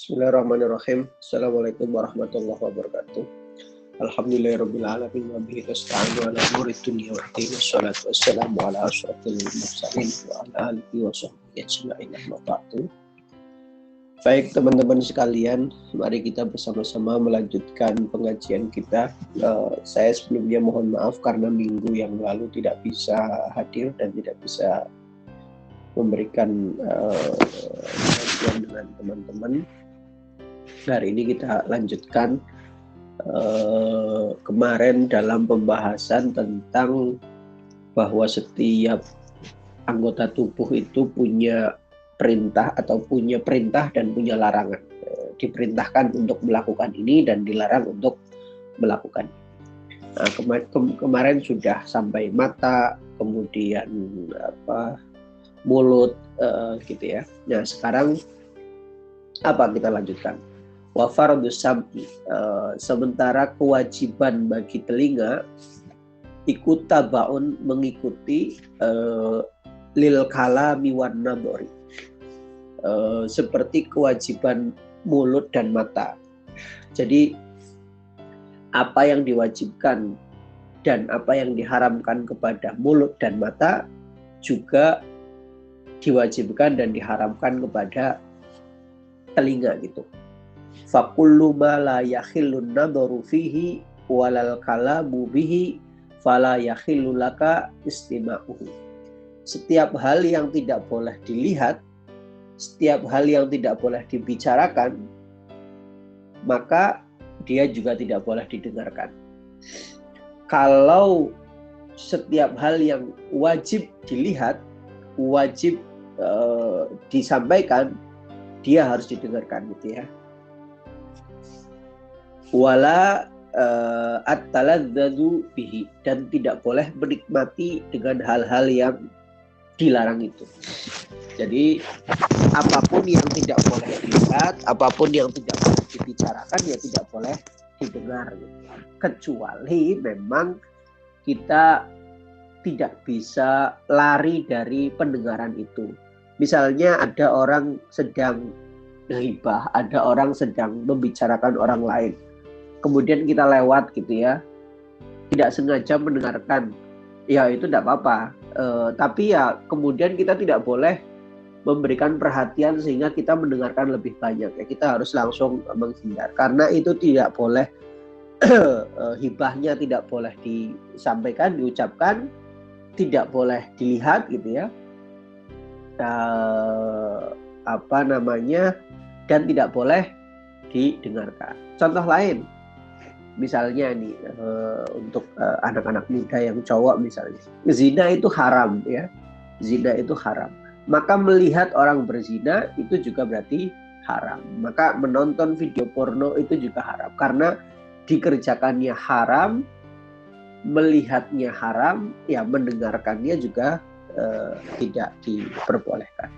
Bismillahirrahmanirrahim. Assalamualaikum warahmatullahi wabarakatuh. Alhamdulillahirabbil alamin wa bihi nasta'inu ala umuri dunya waddin. Wassalatu wassalamu ala asyrofil mursalin wa ala alihi wa sahbihi ajma'in. Amma ba'du. Baik teman-teman sekalian, mari kita bersama-sama melanjutkan pengajian kita. Saya sebelumnya mohon maaf karena minggu yang lalu tidak bisa hadir dan tidak bisa memberikan pengajian dengan teman-teman. Hari ini kita lanjutkan kemarin dalam pembahasan tentang bahwa setiap anggota tubuh itu punya perintah atau punya perintah dan punya larangan. Diperintahkan untuk melakukan ini dan dilarang untuk melakukan. Nah, kemarin sudah sampai mata, kemudian mulut, gitu ya. Nah sekarang apa kita lanjutkan? Wa fardus sam'i, sementara kewajiban bagi telinga ikut tabaun mengikuti lil kalami wan nadhari, seperti kewajiban mulut dan mata. Jadi apa yang diwajibkan dan apa yang diharamkan kepada mulut dan mata juga diwajibkan dan diharamkan kepada telinga gitu. Fakullu ma la yakhillun nadharu fihi walal kalamu bihi fala yakhillu laka istima'uhu. Setiap hal yang tidak boleh dilihat, setiap hal yang tidak boleh dibicarakan, maka dia juga tidak boleh didengarkan. Kalau setiap hal yang wajib dilihat, wajib disampaikan, dia harus didengarkan gitu ya. Wala at-taladzzu bihi, dan tidak boleh menikmati dengan hal-hal yang dilarang itu. Jadi apapun yang tidak boleh dilihat, apapun yang tidak boleh dibicarakan, ya tidak boleh didengar gitu. Kecuali memang kita tidak bisa lari dari pendengaran itu. Misalnya ada orang sedang ghibah, ada orang sedang membicarakan orang lain, kemudian kita lewat gitu ya, tidak sengaja mendengarkan, ya itu tidak apa-apa. Tapi ya kemudian kita tidak boleh memberikan perhatian sehingga kita mendengarkan lebih banyak ya, kita harus langsung menghindar karena itu tidak boleh. Hibahnya tidak boleh disampaikan, diucapkan, tidak boleh dilihat gitu ya, dan tidak boleh didengarkan. Contoh lain, misalnya nih untuk anak-anak muda yang cowok misalnya, zina itu haram ya, zina itu haram. Maka melihat orang berzina itu juga berarti haram. Maka menonton video porno itu juga haram karena dikerjakannya haram, melihatnya haram, ya mendengarkannya juga tidak diperbolehkan.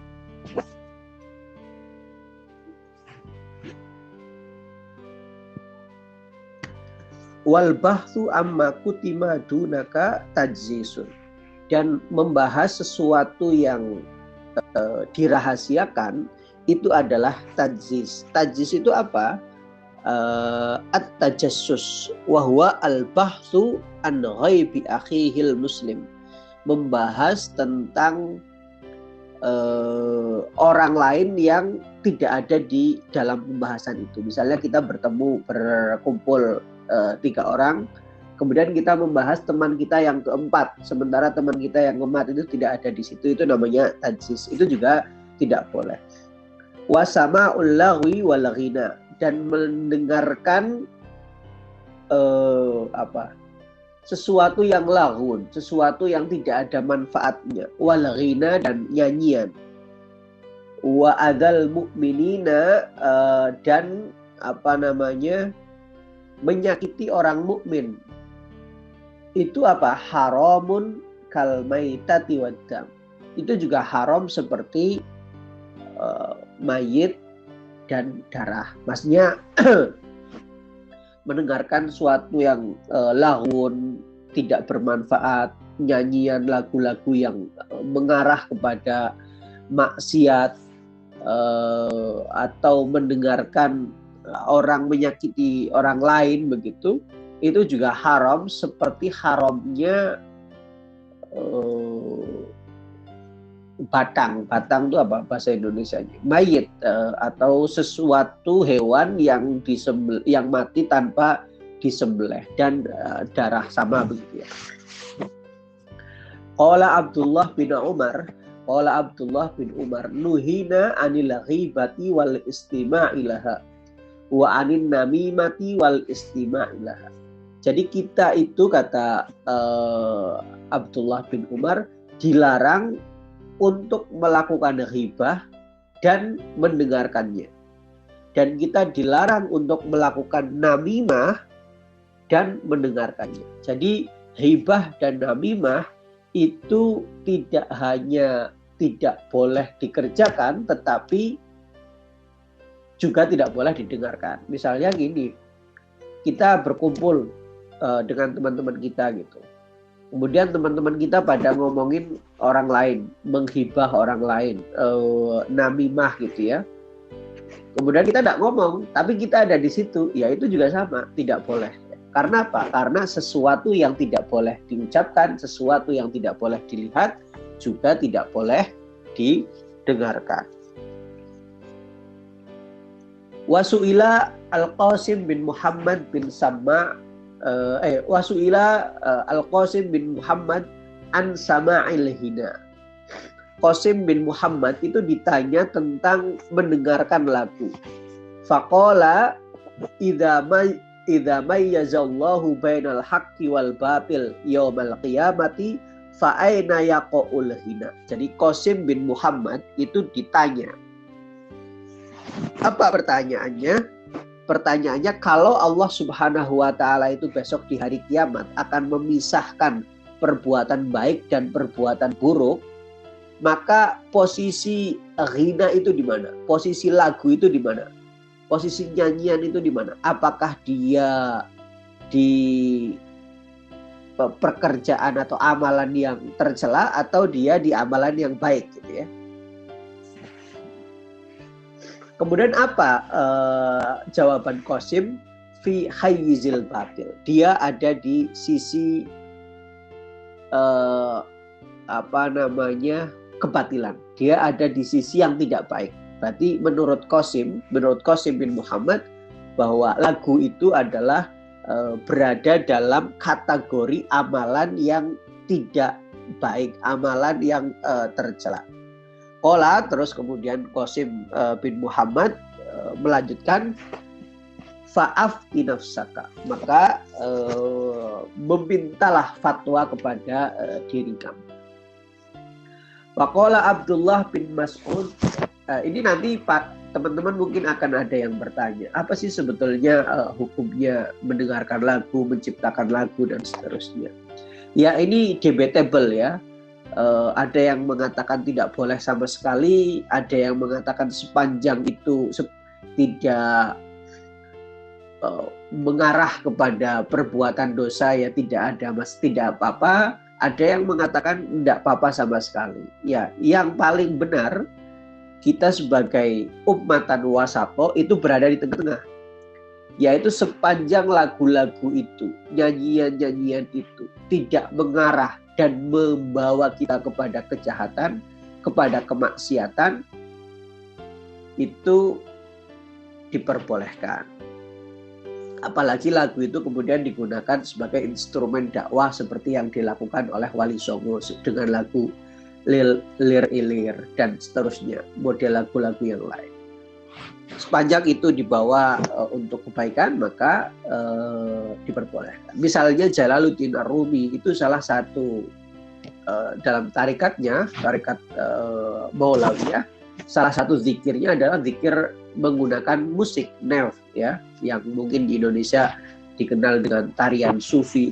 Wal bahthu amma kutima dunaka tajzisun, dan membahas sesuatu yang dirahasiakan itu adalah tajziz. Tajziz itu apa? At-tajassus wa huwa al-bahthu an ghaibi akhihil muslim, membahas tentang orang lain yang tidak ada di dalam pembahasan itu. Misalnya kita berkumpul 3 orang, kemudian kita membahas teman kita yang keempat, sementara teman kita yang keempat itu tidak ada di situ, itu namanya tajziz. Itu juga tidak boleh. Wa sama'ul lagwi wal ghina, dan mendengarkan sesuatu yang laghun, sesuatu yang tidak ada manfaatnya, wal ghina, dan nyanyian, wa adzal mu'minina, dan menyakiti orang mukmin itu haramun kal maitati waddam, itu juga haram seperti mayit dan darah. Maksudnya mendengarkan sesuatu yang laghun, tidak bermanfaat, nyanyian lagu-lagu yang mengarah kepada maksiat, atau mendengarkan orang menyakiti orang lain begitu, itu juga haram seperti haramnya batang itu apa bahasa Indonesianya, mayit, atau sesuatu hewan yang yang mati tanpa disembelih dan darah sama begitu ya. Qala Abdullah bin Umar nuhina anil ghibati wal istima'i laha wa anin namimati wal istima'i laha. Jadi kita itu kata Abdullah bin Umar dilarang untuk melakukan ghibah dan mendengarkannya. Dan kita dilarang untuk melakukan namimah dan mendengarkannya. Jadi ghibah dan namimah itu tidak hanya tidak boleh dikerjakan, tetapi juga tidak boleh didengarkan. Misalnya gini, kita berkumpul dengan teman-teman kita gitu. Kemudian teman-teman kita pada ngomongin orang lain, menghibah orang lain, namimah gitu ya. Kemudian kita tidak ngomong, tapi kita ada di situ, ya itu juga sama, tidak boleh. Karena apa? Karena sesuatu yang tidak boleh diucapkan, sesuatu yang tidak boleh dilihat, juga tidak boleh didengarkan. Wasu'ila Al-Qasim bin Muhammad bin Sama' Wasu'ila Al-Qasim bin Muhammad an sama'il hina. Qasim bin Muhammad itu ditanya tentang mendengarkan lagu. Faqala idza mayyazallahu bainal haqqi wal batil yaumal qiyamati fa aina yaqul hina. Jadi Qasim bin Muhammad itu ditanya. Apa pertanyaannya? Pertanyaannya, kalau Allah Subhanahu wa taala itu besok di hari kiamat akan memisahkan perbuatan baik dan perbuatan buruk, maka posisi ghina itu di mana? Posisi lagu itu di mana? Posisi nyanyian itu di mana? Apakah dia di pekerjaan atau amalan yang tercela atau dia di amalan yang baik gitu ya? Kemudian apa jawaban Qasim? Fi hayyizil batil. Dia ada di sisi kebatilan. Dia ada di sisi yang tidak baik. Berarti menurut Qasim bin Muhammad bahwa lagu itu adalah berada dalam kategori amalan yang tidak baik, amalan yang tercela. Qala, terus kemudian Qasim bin Muhammad melanjutkan, fa'afti nafsaka, maka memintalah fatwa kepada diri kamu. Waqala Abdullah bin Mas'ud, ini nanti Pak teman-teman mungkin akan ada yang bertanya, apa sih sebetulnya hukumnya mendengarkan lagu, menciptakan lagu dan seterusnya. Ya ini debatable ya. Ada yang mengatakan tidak boleh sama sekali, ada yang mengatakan sepanjang itu tidak mengarah kepada perbuatan dosa ya tidak apa-apa. Ada yang mengatakan tidak apa-apa sama sekali. Ya, yang paling benar kita sebagai ummatan wasato itu berada di tengah-tengah. Yaitu sepanjang lagu-lagu itu, nyanyian-nyanyian itu tidak mengarah dan membawa kita kepada kejahatan, kepada kemaksiatan, itu diperbolehkan. Apalagi lagu itu kemudian digunakan sebagai instrumen dakwah seperti yang dilakukan oleh Wali Songo dengan lagu Lir Ilir dan seterusnya, model lagu-lagu yang lain. Sepanjang itu dibawa untuk kebaikan, maka diperbolehkan. Misalnya Jalaluddin Ar-Rumi itu salah satu dalam tarikatnya, tarikat Maulawiyah, salah satu zikirnya adalah zikir menggunakan musik nef ya, yang mungkin di Indonesia dikenal dengan tarian sufi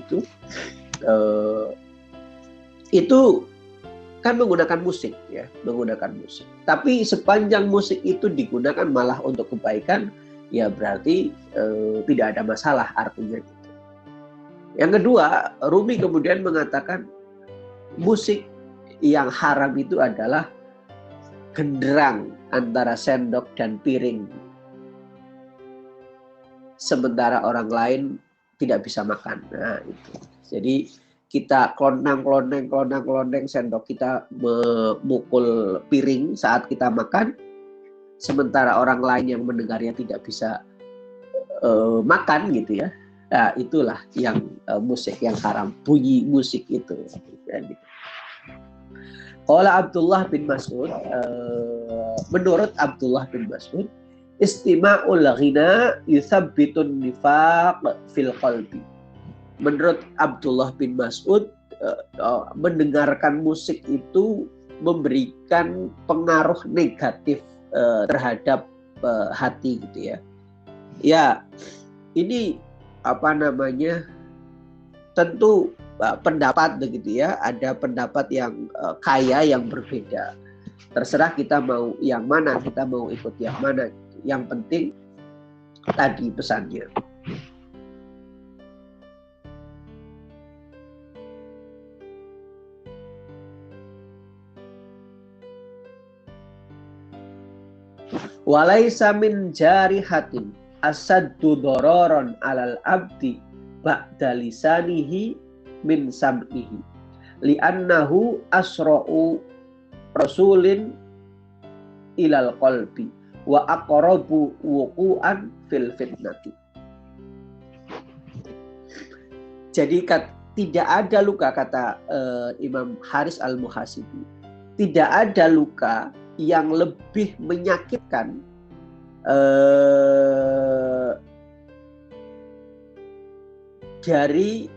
itu kan menggunakan musik ya, menggunakan musik. Tapi sepanjang musik itu digunakan malah untuk kebaikan, ya berarti tidak ada masalah artinya gitu. Yang kedua, Rumi kemudian mengatakan musik yang haram itu adalah genderang antara sendok dan piring, sementara orang lain tidak bisa makan. Nah, itu. Jadi kita keloneng sendok kita memukul piring saat kita makan, sementara orang lain yang mendengarnya tidak bisa makan gitu ya. Nah, itulah yang musik yang haram, bunyi musik itu. Qala Abdullah bin Mas'ud, menurut Abdullah bin Mas'ud, istima'ul ghina yuthabbitun nifaq fil qalbi. Menurut Abdullah bin Mas'ud, mendengarkan musik itu memberikan pengaruh negatif terhadap hati gitu ya. Ya, ini tentu pendapat begitu ya. Ada pendapat yang kaya yang berbeda. Terserah kita mau yang mana, kita mau ikut yang mana. Yang penting tadi pesannya. Walaisa min jarihatin asaddu dororon alal abdi ba'da lisanihi min sam'ihi li'annahu asra'u rasulin ilal qalbi wa aqrabu wuqu'an fil fitnati. Jadi tidak ada luka, kata Imam Haris Al-Muhasibi, tidak ada luka yang lebih menyakitkan dari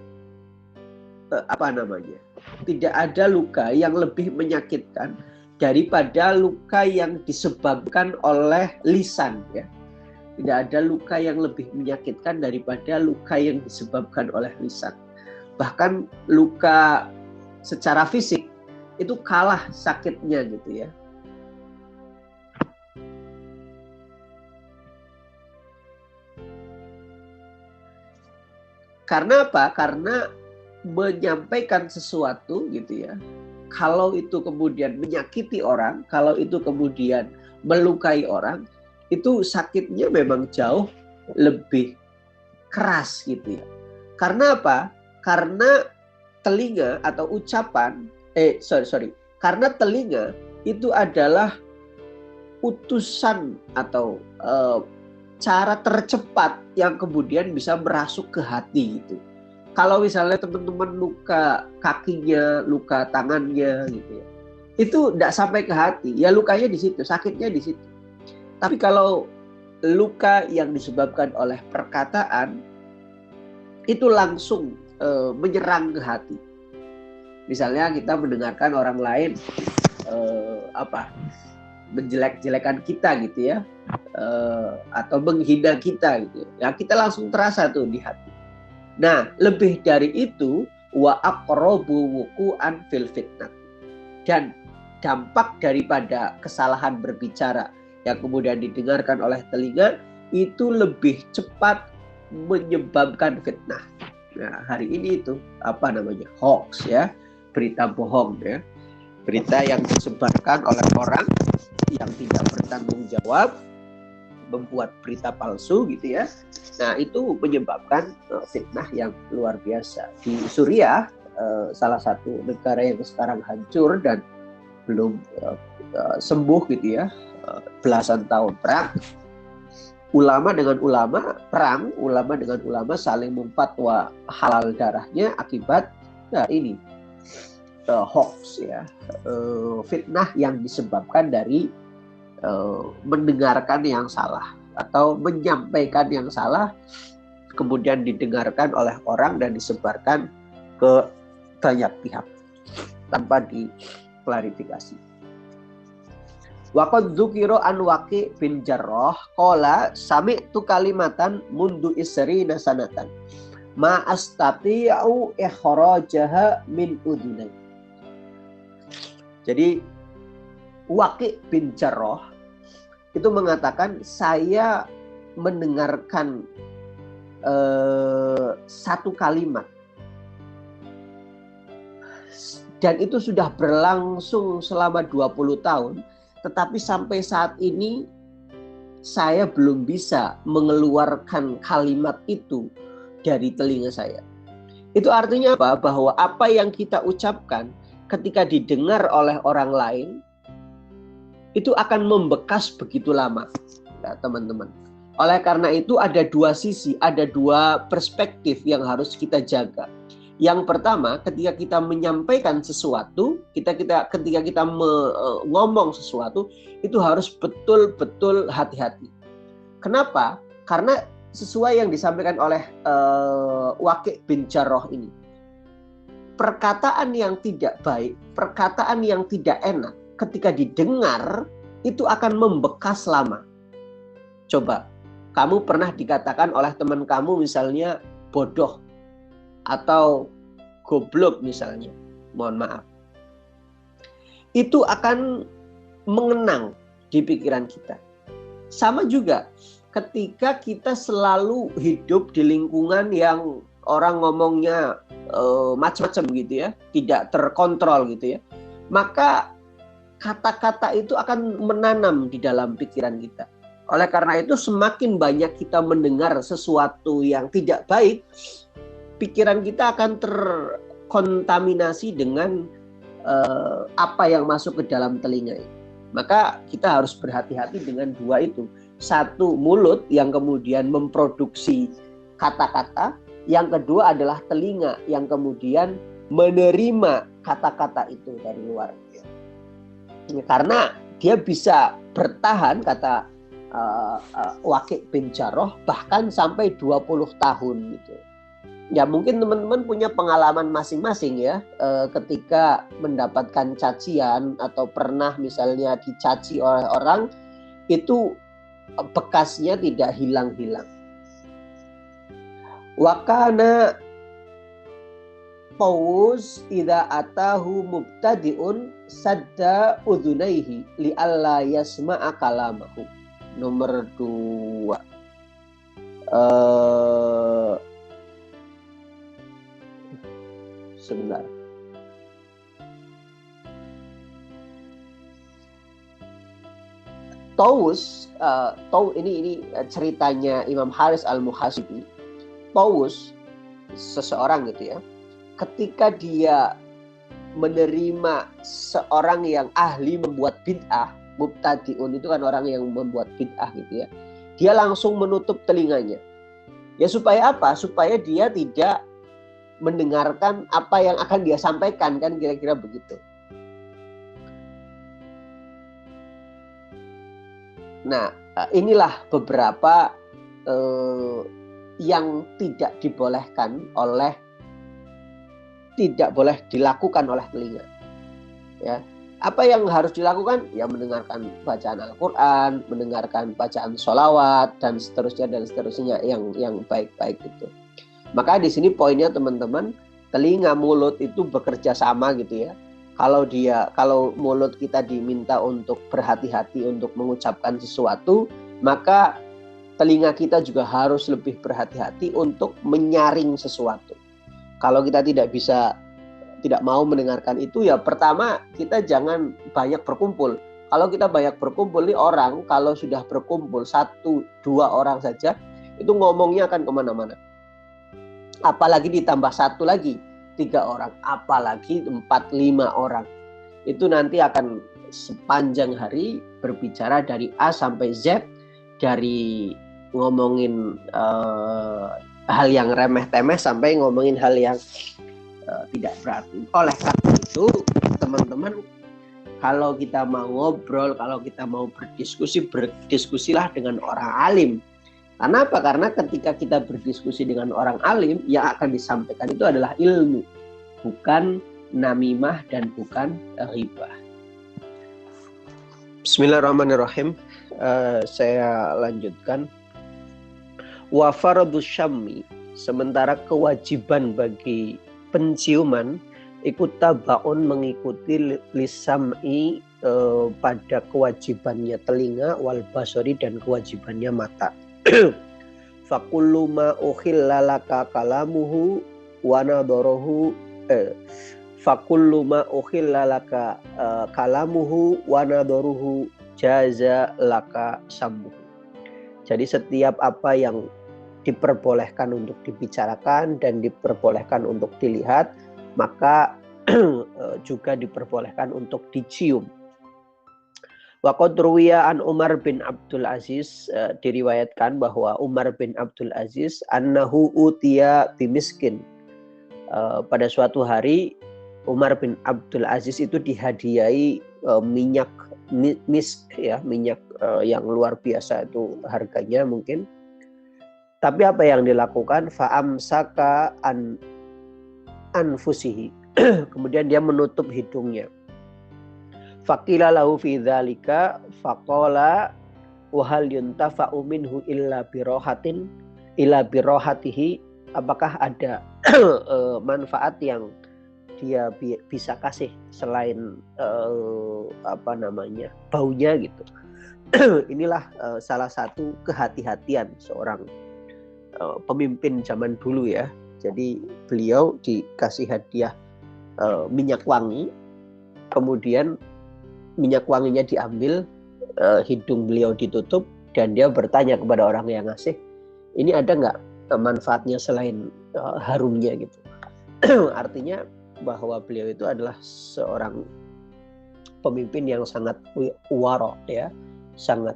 tidak ada luka yang lebih menyakitkan daripada luka yang disebabkan oleh lisan ya. Tidak ada luka yang lebih menyakitkan daripada luka yang disebabkan oleh lisan. Bahkan luka secara fisik itu kalah sakitnya gitu ya. Karena apa? Karena menyampaikan sesuatu gitu ya. Kalau itu kemudian menyakiti orang, kalau itu kemudian melukai orang, itu sakitnya memang jauh lebih keras gitu ya. Karena apa? Karena telinga atau ucapan, karena telinga itu adalah utusan atau cara tercepat yang kemudian bisa merasuk ke hati gitu. Kalau misalnya teman-teman luka kakinya, luka tangannya gitu ya, itu tidak sampai ke hati, ya lukanya di situ, sakitnya di situ. Tapi kalau luka yang disebabkan oleh perkataan itu langsung menyerang ke hati. Misalnya kita mendengarkan orang lain menjelek-jelekan kita gitu ya, atau menghina kita gitu ya, kita langsung terasa tuh di hati. Nah, lebih dari itu, wa aqrabu wuqu'an fil fitnah, dan dampak daripada kesalahan berbicara yang kemudian didengarkan oleh telinga itu lebih cepat menyebabkan fitnah. Nah, hari ini itu hoax ya, berita bohong ya, berita yang disebarkan oleh orang yang tidak bertanggung jawab, membuat berita palsu gitu ya. Nah, itu menyebabkan fitnah yang luar biasa. Di Suriah, salah satu negara yang sekarang hancur dan belum sembuh gitu ya, belasan tahun perang, ulama dengan ulama saling memfatwa halal darahnya akibat ini hoax ya, fitnah yang disebabkan dari mendengarkan yang salah atau menyampaikan yang salah, kemudian didengarkan oleh orang dan disebarkan ke banyak pihak tanpa diklarifikasi. Waqad dzukira an Waqi' bin Jarrah qala sami'tu kalimatan mundu isrina sanatan ma astati'u ikhrajaha min udhunai. Jadi Waqi' bin Jarrah itu mengatakan, saya mendengarkan satu kalimat dan itu sudah berlangsung selama 20 tahun, tetapi sampai saat ini saya belum bisa mengeluarkan kalimat itu dari telinga saya. Itu artinya apa? Bahwa apa yang kita ucapkan ketika didengar oleh orang lain itu akan membekas begitu lama, ya, teman-teman. Oleh karena itu ada dua sisi, ada dua perspektif yang harus kita jaga. Yang pertama, ketika kita menyampaikan sesuatu, ketika kita ngomong sesuatu, itu harus betul-betul hati-hati. Kenapa? Karena sesuai yang disampaikan oleh Waqi' bin Jarrah ini, perkataan yang tidak baik, perkataan yang tidak enak, ketika didengar itu akan membekas lama. Coba, kamu pernah dikatakan oleh teman kamu misalnya bodoh atau goblok misalnya, mohon maaf. Itu akan mengenang di pikiran kita. Sama juga ketika kita selalu hidup di lingkungan yang orang ngomongnya macam-macam gitu ya, tidak terkontrol gitu ya, maka kata-kata itu akan menanam di dalam pikiran kita. Oleh karena itu semakin banyak kita mendengar sesuatu yang tidak baik, pikiran kita akan terkontaminasi dengan apa yang masuk ke dalam telinga. Maka kita harus berhati-hati dengan dua itu. Satu, mulut yang kemudian memproduksi kata-kata. Yang kedua adalah telinga yang kemudian menerima kata-kata itu dari luar. Karena dia bisa bertahan, kata Waqi' bin Jarrah, bahkan sampai 20 tahun gitu. Ya mungkin teman-teman punya pengalaman masing-masing ya, ketika mendapatkan cacian atau pernah misalnya dicaci oleh orang, itu bekasnya tidak hilang-hilang. Wa kana Tawus idza atahu mubtadi'un sadda udhunaihi li'alla yasma'a kalamahu. Nomor 2. Sebentar. Tawus, ini ceritanya Imam Haris Al-Muhasibi. Tawus, seseorang gitu ya, ketika dia menerima seorang yang ahli membuat bid'ah, mubtadi'un itu kan orang yang membuat bid'ah gitu ya, dia langsung menutup telinganya. Ya supaya apa? Supaya dia tidak mendengarkan apa yang akan dia sampaikan, kan kira-kira begitu. Nah, inilah beberapa yang tidak boleh dilakukan oleh telinga. Ya, apa yang harus dilakukan? Ya mendengarkan bacaan Al-Quran, mendengarkan bacaan sholawat dan seterusnya yang baik-baik itu. Maka di sini poinnya teman-teman, telinga mulut itu bekerja sama gitu ya. Kalau mulut kita diminta untuk berhati-hati untuk mengucapkan sesuatu, maka telinga kita juga harus lebih berhati-hati untuk menyaring sesuatu. Kalau kita tidak mau mendengarkan itu, ya pertama kita jangan banyak berkumpul. Kalau kita banyak berkumpul, nih orang kalau sudah berkumpul 1-2 orang saja, itu ngomongnya akan kemana-mana. Apalagi ditambah 1 lagi 3 orang, apalagi 4-5 orang. Itu nanti akan sepanjang hari berbicara dari A sampai Z, dari ngomongin hal yang remeh-temeh sampai ngomongin hal yang tidak berarti. Oleh karena itu, teman-teman, kalau kita mau ngobrol, kalau kita mau berdiskusilah dengan orang alim. Karena apa? Karena ketika kita berdiskusi dengan orang alim, yang akan disampaikan itu adalah ilmu, bukan namimah dan bukan ghibah. Bismillahirrahmanirrahim. Saya lanjutkan. Wa fardhu syammi, sementara kewajiban bagi penciuman ikut tabaun, mengikuti lisam'i pada kewajibannya telinga, wal basari dan kewajibannya mata. Fakullu ma ukhilla laka kalamuhu wa nadharuhu fakullu ma ukhilla laka kalamuhu wa nadharuhu jaza laka sammu. Jadi setiap apa yang diperbolehkan untuk dibicarakan dan diperbolehkan untuk dilihat, maka juga diperbolehkan untuk dicium. Wa qad ruwiya an Umar bin Abdul Aziz, diriwayatkan bahwa Umar bin Abdul Aziz annahu utiya bimiskin. Pada suatu hari Umar bin Abdul Aziz itu dihadiahi minyak misk, ya, minyak yang luar biasa itu harganya mungkin. Tapi apa yang dilakukan? Fa'amsaka anfusihi. Kemudian dia menutup hidungnya. Faqila lahu fi dzalika faqala wa hal yuntafa'u minhu illa birohatihi. Apakah ada manfaat yang dia bisa kasih selain baunya gitu. Inilah salah satu kehati-hatian seorang pemimpin zaman dulu, ya. Jadi beliau dikasih hadiah minyak wangi, kemudian minyak wanginya diambil, hidung beliau ditutup, dan dia bertanya kepada orang yang ngasih, ini ada nggak manfaatnya selain harumnya gitu. Artinya bahwa beliau itu adalah seorang pemimpin yang sangat waro, ya, sangat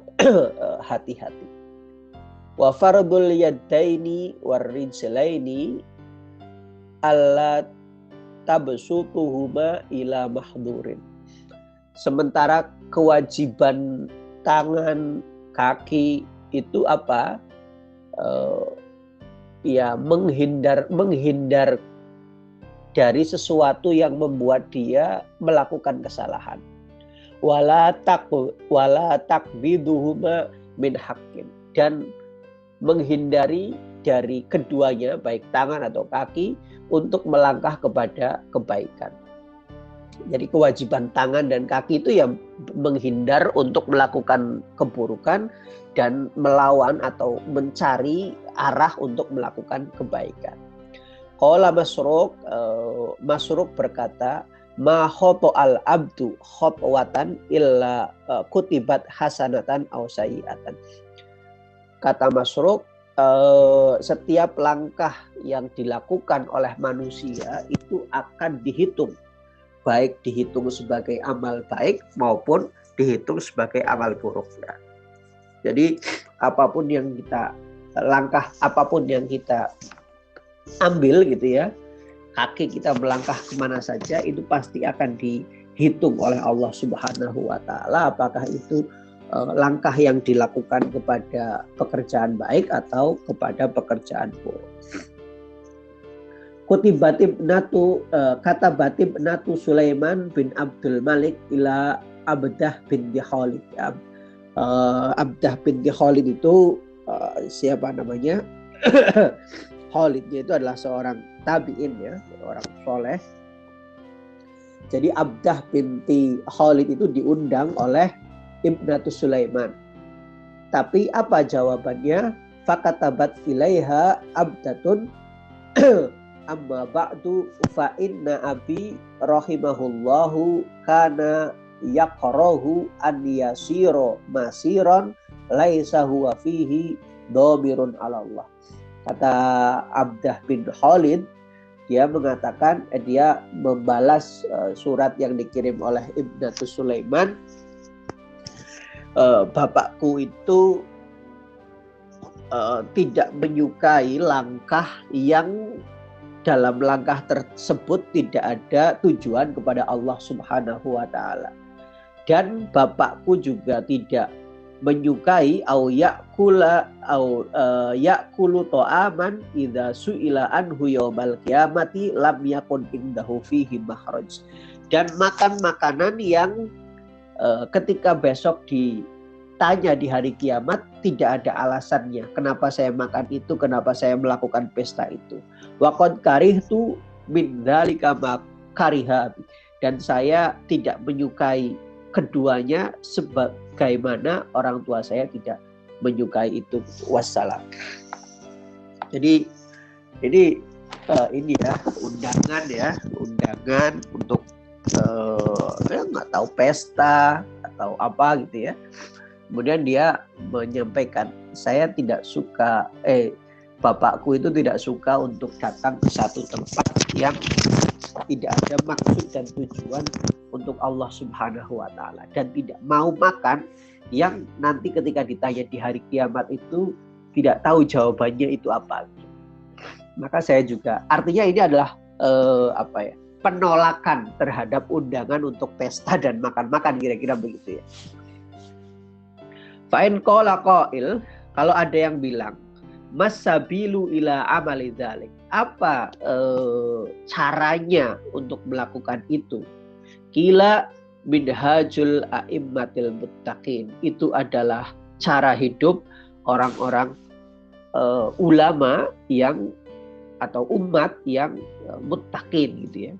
hati-hati. Wa fardul yadaini warijlaini alla tabsutuhuma ila mahdurin. Sementara kewajiban tangan, kaki itu apa? Menghindar dari sesuatu yang membuat dia melakukan kesalahan. Wala takbiduhuma min haqqin, dan menghindari dari keduanya, baik tangan atau kaki, untuk melangkah kepada kebaikan. Jadi kewajiban tangan dan kaki itu ya menghindar untuk melakukan keburukan dan melawan atau mencari arah untuk melakukan kebaikan. Qala Masruq berkata, ma khoto al abdu khotwatan illa kutibat hasanatan aw sayyi'atan. Kata Masruq, setiap langkah yang dilakukan oleh manusia itu akan dihitung, baik dihitung sebagai amal baik maupun dihitung sebagai amal buruk, ya. Jadi langkah apapun yang kita ambil gitu, ya, kaki kita melangkah kemana saja itu pasti akan dihitung oleh Allah Subhanahu wa Ta'ala, apakah itu langkah yang dilakukan kepada pekerjaan baik atau kepada pekerjaan buruk. Kata Batib Natu Sulaiman bin Abdul Malik ila Abdah bin Khalid. Abdah bin Khalid itu siapa namanya? Khalidnya itu adalah seorang tabi'in, ya, orang soleh. Jadi Abdah binti Khalid itu diundang oleh Ibnatu Sulaiman. Tapi apa jawabannya? Fakatabat ilaiha abdatun amma ba'du fa inna abi rahimahullahu kana yaqrahu an yasiro masiran laisa huwa fihi dhamirun ala Allah. Kata Abdah bin Khalid, dia mengatakan, dia membalas surat yang dikirim oleh Ibnatu Sulaiman, bapakku itu tidak menyukai langkah yang dalam langkah tersebut tidak ada tujuan kepada Allah Subhanahu wa Ta'ala. Dan bapakku juga tidak menyukai yakulu ta'aman idza su'ila anhu yaumal qiyamati lam yakun indahu fihi makhraj. Dan makan makanan yang ketika besok ditanya di hari kiamat tidak ada alasannya. Kenapa saya makan itu? Kenapa saya melakukan pesta itu? Wa qad karihtu min dzalika ma kariha. Dan saya tidak menyukai keduanya sebagaimana orang tua saya tidak menyukai itu. Wassalam. Jadi ini ya undangan untuk nggak tahu pesta atau apa gitu ya. Kemudian dia menyampaikan, saya tidak suka, bapakku itu tidak suka untuk datang ke satu tempat yang tidak ada maksud dan tujuan untuk Allah Subhanahu wa Ta'ala, dan tidak mau makan yang nanti ketika ditanya di hari kiamat itu tidak tahu jawabannya itu apa. Maka saya juga, artinya ini adalah penolakan terhadap undangan untuk pesta dan makan-makan, kira-kira begitu ya. Fa'in qala qail, kalau ada yang bilang, masabilu ila amali dzalik, apa caranya untuk melakukan itu? Qila minhajul a'immatil muttaqin, itu adalah cara hidup orang-orang ulama yang atau umat yang muttaqin gitu ya.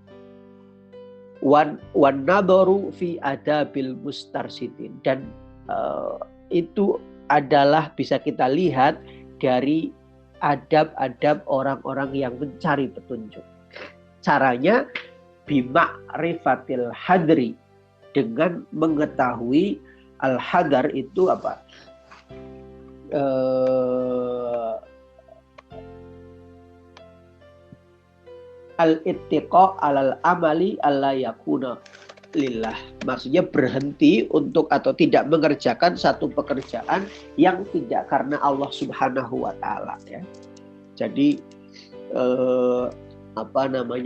Wan nadaru fi adabil mustarsidin, dan itu adalah bisa kita lihat dari adab-adab orang-orang yang mencari petunjuk. Caranya bima'rifatil hadri, dengan mengetahui al-hadar itu apa? Al-ittiqa alal amali alla yakuna lillah, maksudnya berhenti untuk atau tidak mengerjakan satu pekerjaan yang tidak karena Allah Subhanahu wa Ta'ala ya. Jadi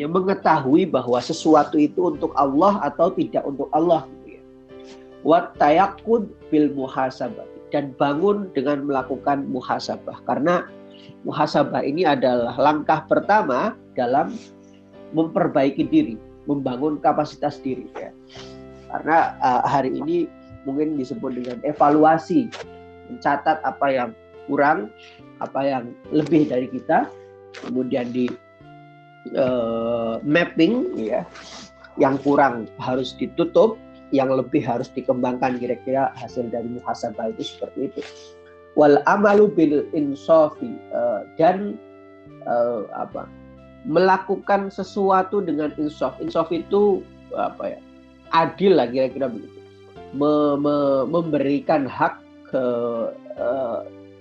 mengetahui bahwa sesuatu itu untuk Allah atau tidak untuk Allah gitu ya. Wa tayaqqud bil muhasabah, dan bangun dengan melakukan muhasabah, karena muhasabah ini adalah langkah pertama dalam memperbaiki diri, membangun kapasitas diri ya. Karena hari ini mungkin disebut dengan evaluasi, mencatat apa yang kurang, apa yang lebih dari kita, kemudian di mapping ya, yang kurang harus ditutup, yang lebih harus dikembangkan, kira-kira hasil dari muhasabah itu seperti itu. Wal amalu bil insafi, dan melakukan sesuatu dengan insaf. Insaf itu adil lah, kira-kira begitu. Memberikan hak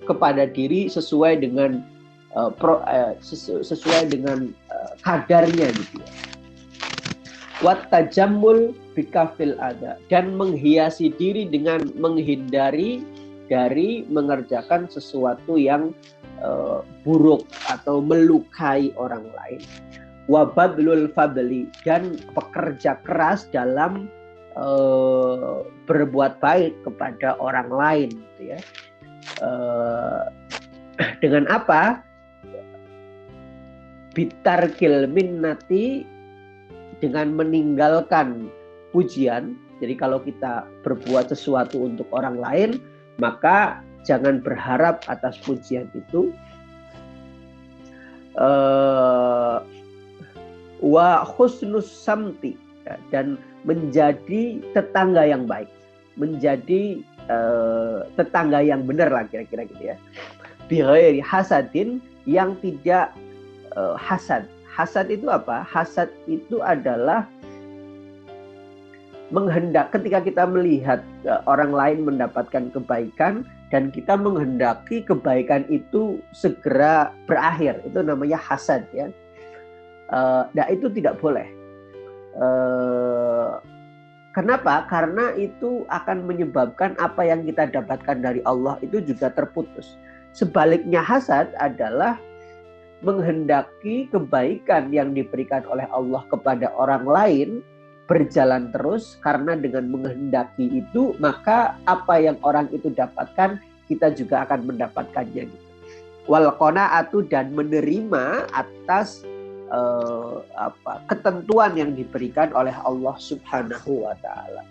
kepada diri sesuai dengan kadarnya gitu ya. Wat tajammul bikafil ada, dan menghiasi diri dengan menghindari dari mengerjakan sesuatu yang buruk atau melukai orang lain. Wabadlul fadli, dan pekerja keras dalam berbuat baik kepada orang lain gitu ya. Dengan apa? Bitarkil minnati, dengan meninggalkan pujian. Jadi kalau kita berbuat sesuatu untuk orang lain, maka jangan berharap atas pujian itu. Wa husnus samti, dan menjadi tetangga yang baik, menjadi tetangga yang benar lah, kira-kira gitu ya. Bighairi hasadin, yang tidak hasad. Hasad itu apa? Hasad itu adalah ketika kita melihat orang lain mendapatkan kebaikan dan kita menghendaki kebaikan itu segera berakhir, itu namanya hasad ya. Nah itu tidak boleh. Kenapa? Karena itu akan menyebabkan apa yang kita dapatkan dari Allah itu juga terputus. Sebaliknya hasad adalah menghendaki kebaikan yang diberikan oleh Allah kepada orang lain berjalan terus, karena dengan menghendaki itu maka apa yang orang itu dapatkan kita juga akan mendapatkannya gitu. Wal qanaatu, dan menerima atas ketentuan yang diberikan oleh Allah Subhanahu wa Ta'ala.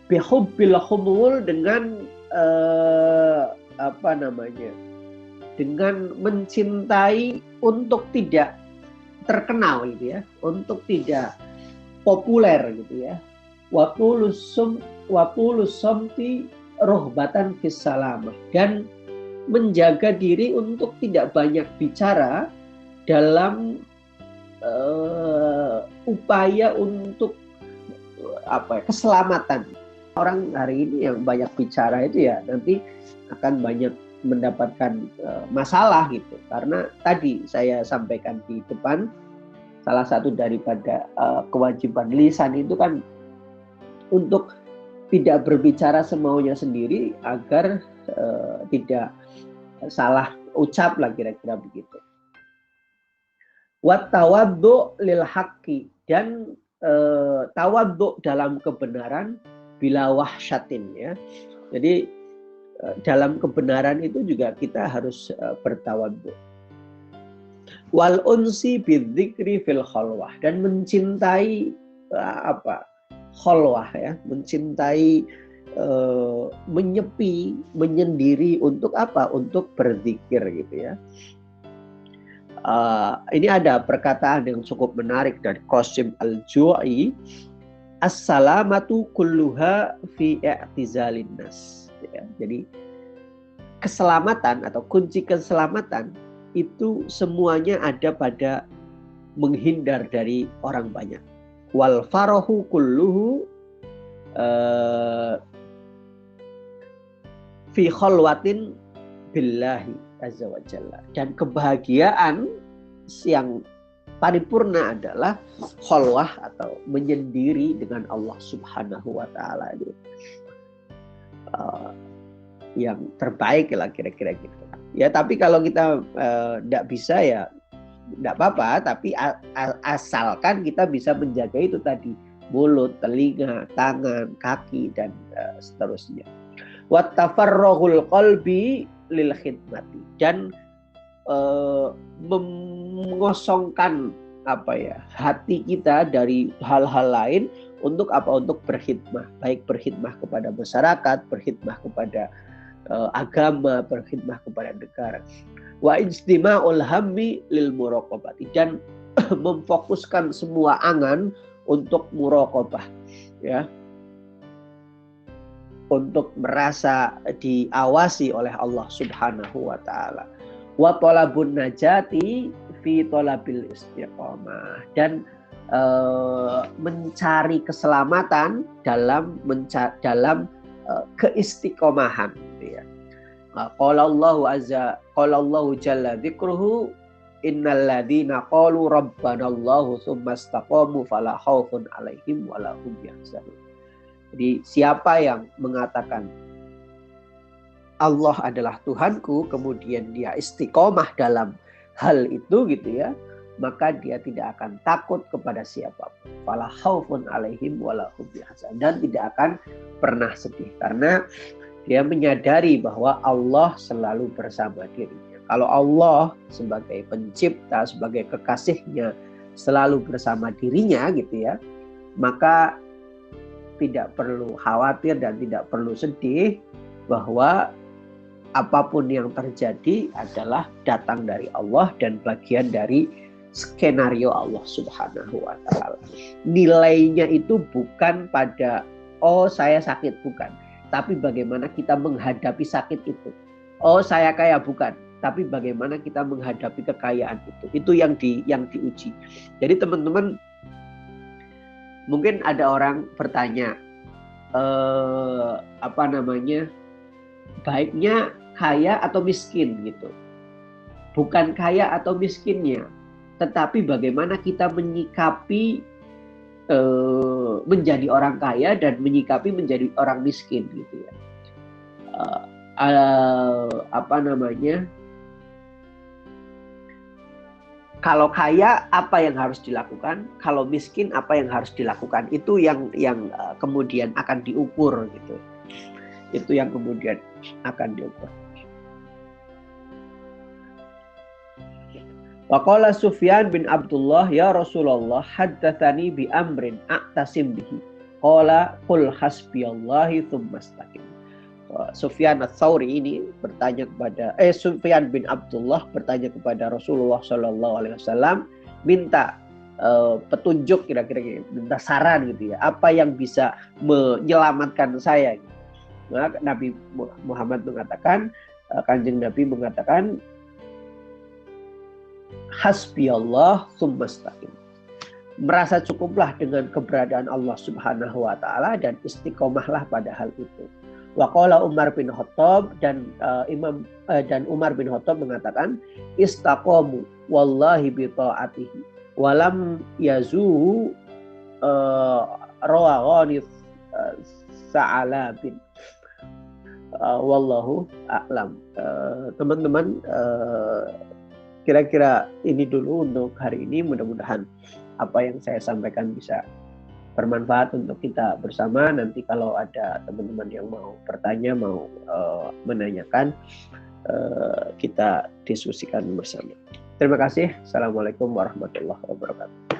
Bihubbil humul, dengan dengan mencintai untuk tidak terkenal gitu ya, untuk tidak populer gitu ya. Wa tulus somti rohbatan fis salamah, dan menjaga diri untuk tidak banyak bicara dalam upaya untuk keselamatan. Orang hari ini yang banyak bicara itu ya nanti akan banyak mendapatkan masalah gitu. Karena tadi saya sampaikan di depan, salah satu daripada kewajiban lisan itu kan untuk tidak berbicara semaunya sendiri agar tidak salah ucap lah kira-kira begitu. Wat tawaddu lil haqqi, dan tawaddu dalam kebenaran bila wahsyatin ya. Jadi dalam kebenaran itu juga kita harus bertawaddu. Wal unsi bidzikri fil khalwah, dan mencintai khalwah ya, mencintai menyepi, menyendiri untuk apa? Untuk berzikir gitu ya. Ini ada perkataan yang cukup menarik dari Qasim al-Ju'i, as-salamatu kulluha fi i'tizalin nas. Ya, jadi keselamatan atau kunci keselamatan itu semuanya ada pada menghindar dari orang banyak. Wal farahu kulluhu fi khalwatin billahi azza wa jalla. Dan kebahagiaan yang paripurna adalah khalwah atau menyendiri dengan Allah Subhanahu wa taala. Yang terbaik lah kira-kira gitu. Ya tapi kalau kita tidak bisa ya tidak apa-apa, tapi asalkan kita bisa menjaga itu tadi, mulut, telinga, tangan, kaki dan seterusnya. Wa tafarruhul qalbi lil khidmati, dan mengosongkan hati kita dari hal-hal lain untuk apa? Untuk berkhidmah, baik berkhidmah kepada masyarakat, berkhidmah kepada agama, berkhidmah kepada negara. Wa ijtima'ul hammi lil muraqabati, dan memfokuskan semua angan untuk muraqabah ya, untuk merasa diawasi oleh Allah Subhanahu wa taala. Wa talabun najati fi talabil istiqamah, dan mencari keselamatan dalam keistiqomahan gitu ya. Qala Allahu jalla dzikruhu innal ladzina qalu rabbanallahu tsumma istaqamu fala khaufun 'alaihim wa la hum yahzanun. Jadi siapa yang mengatakan Allah adalah Tuhanku, kemudian dia istiqomah dalam hal itu gitu ya, maka dia tidak akan takut kepada siapapun. Fala khaufun 'alaihim wa la hum yahzanun, dan tidak akan pernah sedih karena dia menyadari bahwa Allah selalu bersama dirinya. Kalau Allah sebagai pencipta, sebagai kekasihnya selalu bersama dirinya gitu ya, maka tidak perlu khawatir dan tidak perlu sedih bahwa apapun yang terjadi adalah datang dari Allah dan bagian dari skenario Allah Subhanahu wa taala. Nilainya itu bukan pada saya sakit, bukan, tapi bagaimana kita menghadapi sakit itu. Saya kaya, bukan, tapi bagaimana kita menghadapi kekayaan itu. Itu yang diuji. Jadi teman-teman, mungkin ada orang bertanya, baiknya kaya atau miskin gitu. Bukan kaya atau miskinnya, tetapi bagaimana kita menyikapi menjadi orang kaya dan menyikapi menjadi orang miskin gitu ya. Kalau kaya apa yang harus dilakukan, kalau miskin apa yang harus dilakukan, itu yang kemudian akan diukur gitu. Itu yang kemudian akan diukur. Waqala Sufyan bin Abdullah, ya Rasulullah, haddatsani bi amrin a'tasim bihi. Qala qul hasbiyallahi tsumma istaqim. Sufyan ats-Tsauri ini bertanya kepada Sufyan bin Abdullah bertanya kepada Rasulullah sallallahu alaihi wasallam, minta petunjuk, kira-kira minta saran gitu ya, apa yang bisa menyelamatkan saya. Nah, Nabi Muhammad mengatakan, Kanjeng Nabi mengatakan, hasbiyallah tsumma istaqim. merasa cukuplah dengan keberadaan Allah Subhanahu wa taala dan istiqomahlah pada hal itu. Waqala Umar bin Khattab dan Umar bin Khattab mengatakan istaqamu wallahi bi taatihi walam yazuhu rawaghanif sa'alabin. Wallahu a'lam. Teman-teman, kira-kira ini dulu untuk hari ini. Mudah-mudahan apa yang saya sampaikan bisa bermanfaat untuk kita bersama. Nanti kalau ada teman-teman yang mau bertanya, mau menanyakan, kita diskusikan bersama. Terima kasih. Assalamualaikum warahmatullahi wabarakatuh.